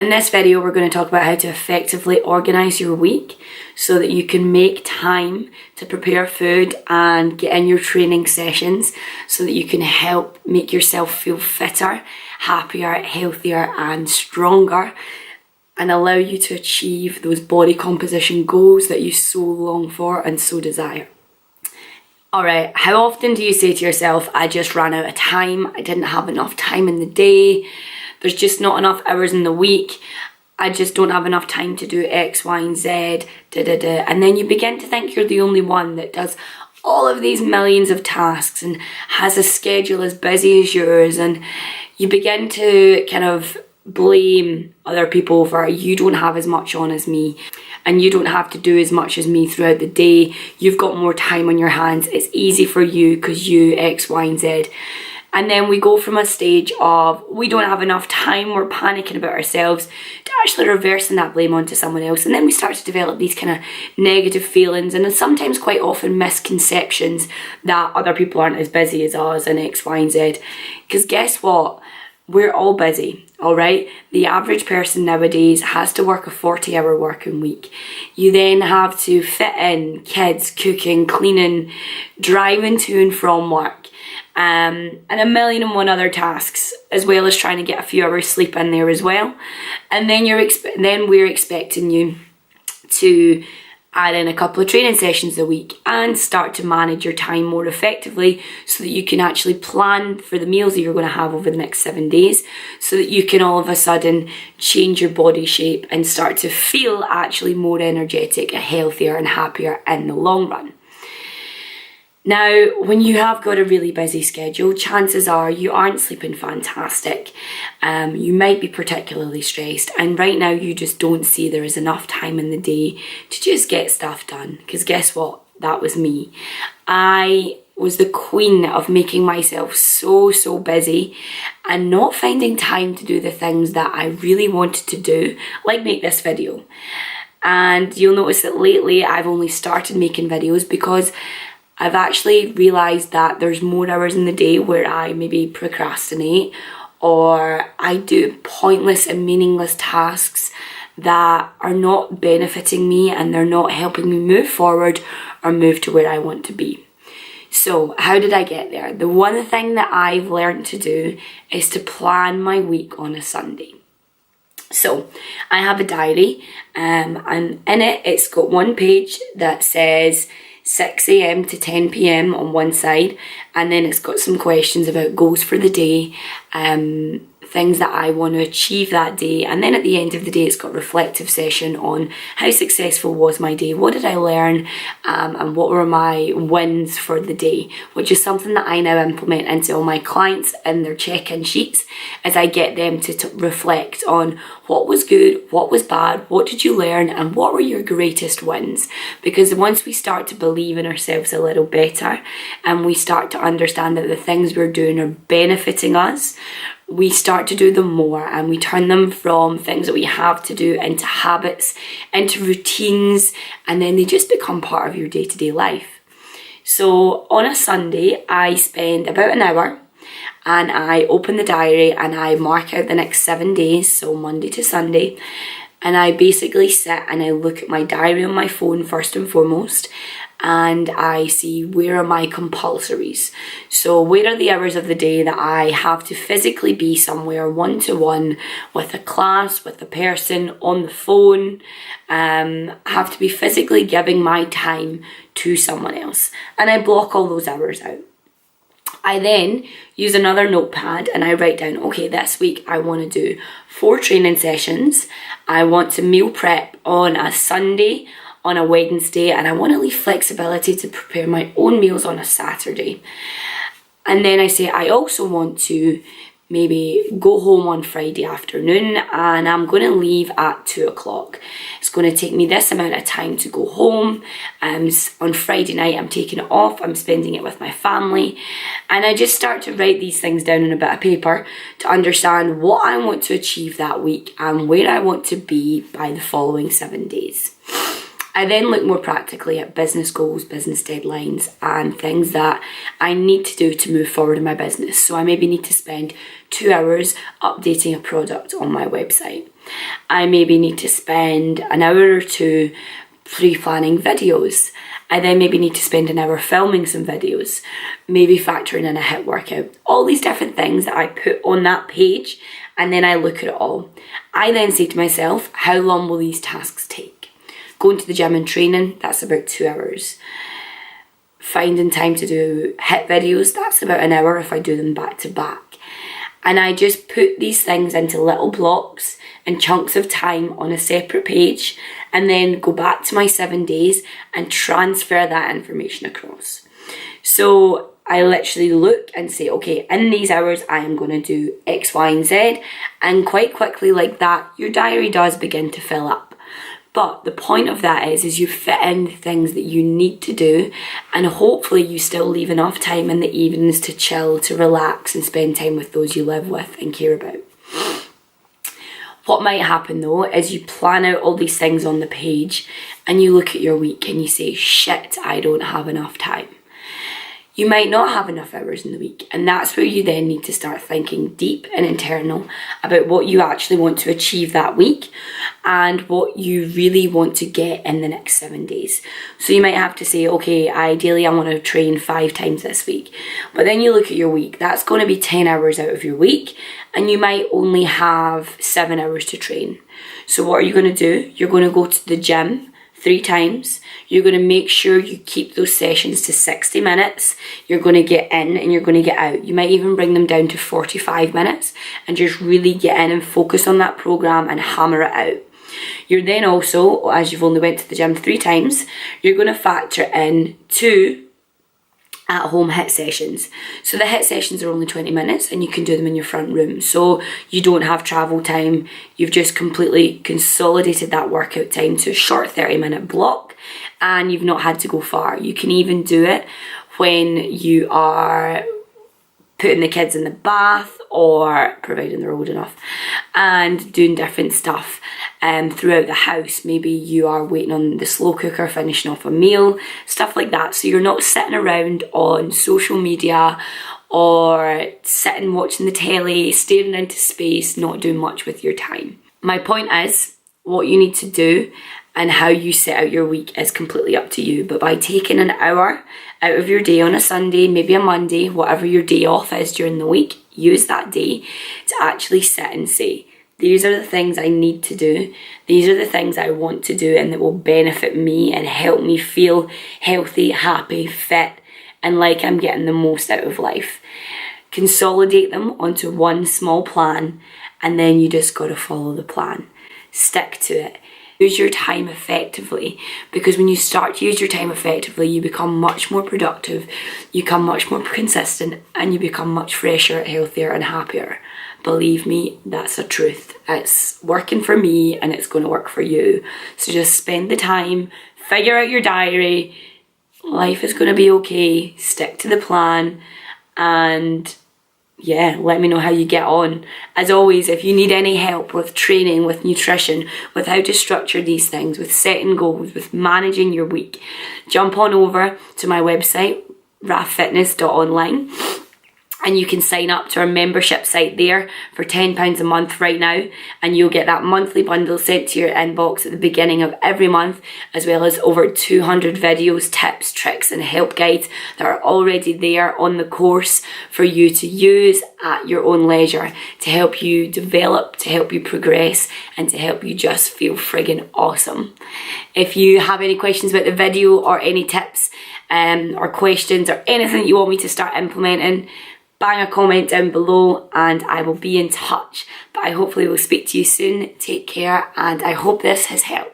In this video, we're going to talk about how to effectively organise your week so that you can make time to prepare food and get in your training sessions so that you can help make yourself feel fitter, happier, healthier and stronger, and allow you to achieve those body composition goals that you so long for and so desire. Alright, how often do you say to yourself, I just ran out of time, I didn't have enough time in the day, there's just not enough hours in the week, I just don't have enough time to do X, Y and Z, and then you begin to think you're the only one that does all of these millions of tasks and has a schedule as busy as yours, and you begin to kind of blame other people for you don't have as much on as me and you don't have to do as much as me throughout the day, you've got more time on your hands, it's easy for you because you X, Y and Z. And then we go from a stage of we don't have enough time, we're panicking about ourselves, to actually reversing that blame onto someone else. And then we start to develop these kind of negative feelings and sometimes quite often misconceptions that other people aren't as busy as us and X, Y and Z. Because guess what? We're all busy, alright? The average person nowadays has to work a 40-hour working week. You then have to fit in kids, cooking, cleaning, driving to and from work. And a million and one other tasks, as well as trying to get a few hours sleep in there as well. And then we're expecting you to add in a couple of training sessions a week and start to manage your time more effectively so that you can actually plan for the meals that you're going to have over the next 7 days, so that you can all of a sudden change your body shape and start to feel actually more energetic, healthier and happier in the long run. Now, when you have got a really busy schedule, chances are you aren't sleeping fantastic. You might be particularly stressed, and right now you just don't see there is enough time in the day to just get stuff done. Because guess what? That was me. I was the queen of making myself so busy and not finding time to do the things that I really wanted to do, like make this video. And you'll notice that lately I've only started making videos because I've actually realised that there's more hours in the day where I maybe procrastinate or I do pointless and meaningless tasks that are not benefiting me and they're not helping me move forward or move to where I want to be. So how did I get there? The one thing that I've learned to do is to plan my week on a Sunday. So I have a diary and in it it's got one page that says 6 a.m. to 10 p.m. on one side, and then it's got some questions about goals for the day, things that I want to achieve that day, and then at the end of the day it's got a reflective session on how successful was my day, what did I learn, and what were my wins for the day, which is something that I now implement into all my clients in their check-in sheets as I get them to reflect on what was good, what was bad, what did you learn, and what were your greatest wins. Because once we start to believe in ourselves a little better and we start to understand that the things we're doing are benefiting us, we start to do them more and we turn them from things that we have to do into habits, into routines, and then they just become part of your day-to-day life. So on a Sunday, I spend about an hour and I open the diary and I mark out the next 7 days, so Monday to Sunday, and I basically sit and I look at my diary on my phone first and foremost, and I see where are my compulsories. So where are the hours of the day that I have to physically be somewhere one-to-one with a class, with a person, on the phone, have to be physically giving my time to someone else. And I block all those hours out. I then use another notepad and I write down, okay, this week I want to do 4 training sessions. I want to meal prep on a Sunday, on a Wednesday, and I want to leave flexibility to prepare my own meals on a Saturday. And then I say I also want to maybe go home on Friday afternoon and I'm going to leave at 2 o'clock. It's going to take me this amount of time to go home. On Friday night I'm taking it off, I'm spending it with my family, and I just start to write these things down on a bit of paper to understand what I want to achieve that week and where I want to be by the following 7 days. I then look more practically at business goals, business deadlines, and things that I need to do to move forward in my business. So I maybe need to spend 2 hours updating a product on my website. I maybe need to spend an hour or two pre-planning videos. I then maybe need to spend an hour filming some videos, maybe factoring in a HIIT workout. All these different things that I put on that page, and then I look at it all. I then say to myself, how long will these tasks take? Going to the gym and training, that's about 2 hours. Finding time to do HIIT videos, that's about an hour if I do them back to back. And I just put these things into little blocks and chunks of time on a separate page, and then go back to my 7 days and transfer that information across. So I literally look and say, okay, in these hours I am going to do X, Y, and Z, and quite quickly like that, your diary does begin to fill up. But the point of that is you fit in things that you need to do, and hopefully you still leave enough time in the evenings to chill, to relax and spend time with those you live with and care about. What might happen though is you plan out all these things on the page and you look at your week and you say, shit, I don't have enough time. You might not have enough hours in the week, and that's where you then need to start thinking deep and internal about what you actually want to achieve that week and what you really want to get in the next 7 days. So you might have to say, okay, ideally I want to train 5 times this week. But then you look at your week, that's going to be 10 hours out of your week, and you might only have 7 hours to train. So what are you going to do? You're going to go to the gym 3 times. You're going to make sure you keep those sessions to 60 minutes. You're going to get in and you're going to get out. You might even bring them down to 45 minutes and just really get in and focus on that program and hammer it out. You're then also, as you've only went to the gym 3 times, you're going to factor in 2 at-home HIIT sessions. So the HIIT sessions are only 20 minutes and you can do them in your front room. So you don't have travel time. You've just completely consolidated that workout time to a short 30-minute block, and you've not had to go far. You can even do it when you are putting the kids in the bath or providing they're old enough and doing different stuff throughout the house. Maybe you are waiting on the slow cooker, finishing off a meal, stuff like that. So you're not sitting around on social media or sitting watching the telly, staring into space, not doing much with your time. My point is, what you need to do and how you set out your week is completely up to you. But by taking an hour out of your day on a Sunday, maybe a Monday, whatever your day off is during the week, use that day to actually sit and say, these are the things I need to do. These are the things I want to do and that will benefit me and help me feel healthy, happy, fit, and like I'm getting the most out of life. Consolidate them onto one small plan, and then you just got to follow the plan. Stick to it. Use your time effectively, because when you start to use your time effectively, you become much more productive, you become much more consistent, and you become much fresher, healthier, and happier. Believe me, that's a truth. It's working for me and it's going to work for you. So just spend the time, figure out your diary. Life is going to be okay. Stick to the plan, and yeah, let me know how you get on. As always, if you need any help with training, with nutrition, with how to structure these things, with setting goals, with managing your week, jump on over to my website, raffitness.online, and you can sign up to our membership site there for £10 a month right now, and you'll get that monthly bundle sent to your inbox at the beginning of every month, as well as over 200 videos, tips, tricks and help guides that are already there on the course for you to use at your own leisure, to help you develop, to help you progress, and to help you just feel friggin' awesome. If you have any questions about the video or any tips or questions or anything that you want me to start implementing, bang a comment down below and I will be in touch. But I hopefully will speak to you soon. Take care, and I hope this has helped.